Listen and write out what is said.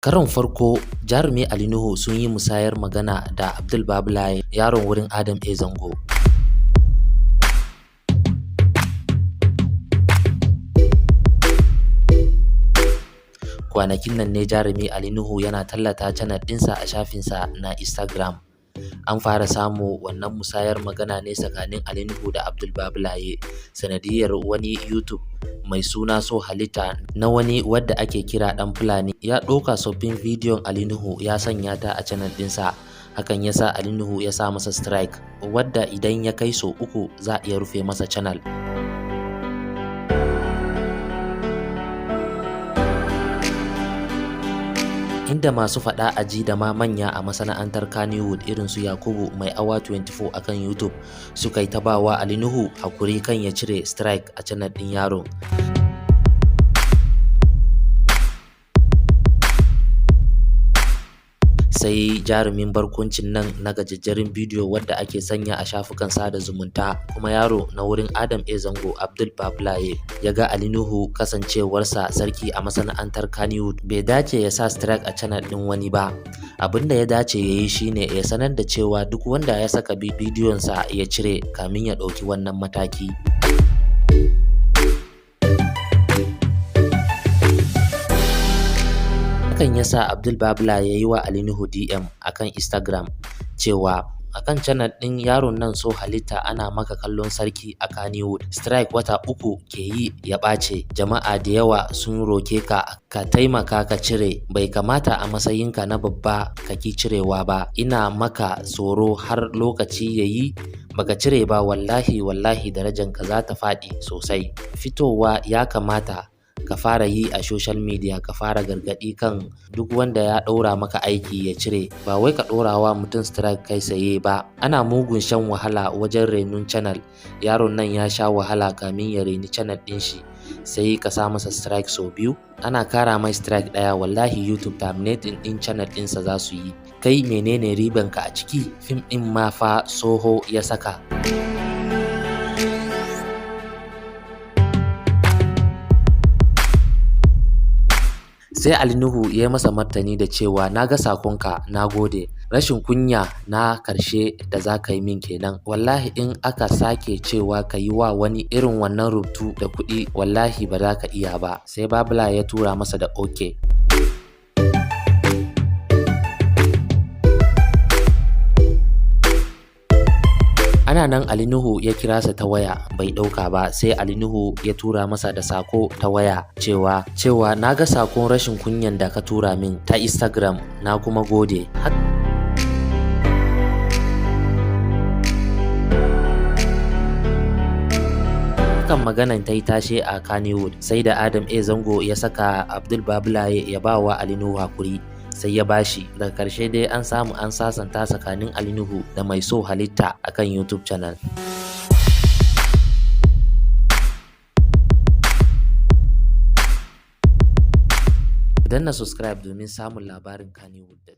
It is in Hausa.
Karon farko jarumi Ali Nuhu sun yi musayar magana da Abdul Babulaye yaron wurin Adam A Zango. Kwanakin nan ne jarumi Ali Nuhu yana tallata channel ɗinsa a shafinsa na Instagram. An fara samu wannan musayar magana ne tsakanin Ali Nuhu da Abdul Babulaye sanadiyar wani YouTube mai suna So Halitta na wani wadda ake kira Dan Fulani ya ɗauka sabbin bidiyon Ali Nuhu ya sanya ta a channel ɗinsa. Hakan ya sa Ali Nuhu ya sa masa strike wadda idan ya kai so 3 za a iya rufe masa channel. Inda masu faɗa aji da ma manya a masana'antar Kannywood irin su Yakubu mai awa 24 akan YouTube suka yi ta bawa Ali Nuhu hakuri kan ya cire strike a channel ɗin yaron. Sai jarumin barkwancin nan na gajejjerin bidiyo wadda ake sanya a shafukan sada zumunta kuma yaro na wurin Adam A Zango Abdul Babulaye ya ga Ali Nuhu kasancewarsa sarki a masana'antar Kannywood bai dace ya sa strike a channel ɗin wani ba. Abinda ya dace ya yi shine ya sanar da cewa duk wanda ya saka bidiyonsa ya cire kamin ya ɗauki wannan mataki. Hakan ya sa Abdul Babulaye ya yi wa Ali Nuhu DM akan Instagram cewa akan channel ɗin yaron nan So Halitta ana maka kallon sarki a Kannywood, strike wata 3 ke yi ya ɓace, jama'a da yawa sun roke ka taimaka ka cire, bai kamata a matsayinka na babba ka ki cirewa ba, ina maka tsoro har lokaci yayi baka cire ba wallahi darajanka za ta faɗi sosai. Fitowa ya kamata ka fara yi a social media, ka fara gargaɗi kan duk wanda ya ɗora maka aiki ya cire, ba wai ka ɗora wa mutum strike kai tsaye ba. Ana mugun shan wahala wajen renun channel, yaron nan ya sha wahala kamin ya reni channel ɗin shi, sai ka sa masa strike sau 2, ana kara mai strike ɗaya wallahi YouTube terminating ɗin channel ɗinsa za su yi. Kai menene ribanka a ciki? Fim ɗin ma fa Soho ya saka. Sai Ali Nuhu ya yi masa martani da cewa na ga sakonka, na gode, rashin kunya na karshe da za ka yi min kenan, wallahi in aka sake cewa ka yi wa wani irin wannan rubutu da kuɗi wallahi ba za ka iya ba. Sai Babula ya tura masa da OK. Ana nan Ali Nuhu ya kira sa ta waya bai ɗauka ba, sai Ali Nuhu ya tura masa da sako ta waya cewa na ga sakon rashin kunyan da ka tura min ta Instagram, na kuma gode. Kan maganan ta yi tashe a Kannywood sai da Adam A Zango ya saka Abdul Babulaye ya ba wa Ali Nuhu hakuri, sai ya bashi. Daga karshe dai an samu an sasanta tsakanin Ali Nuhu da mai So Halitta akan YouTube channel. Danna subscribe domin samun labarin Kannywood da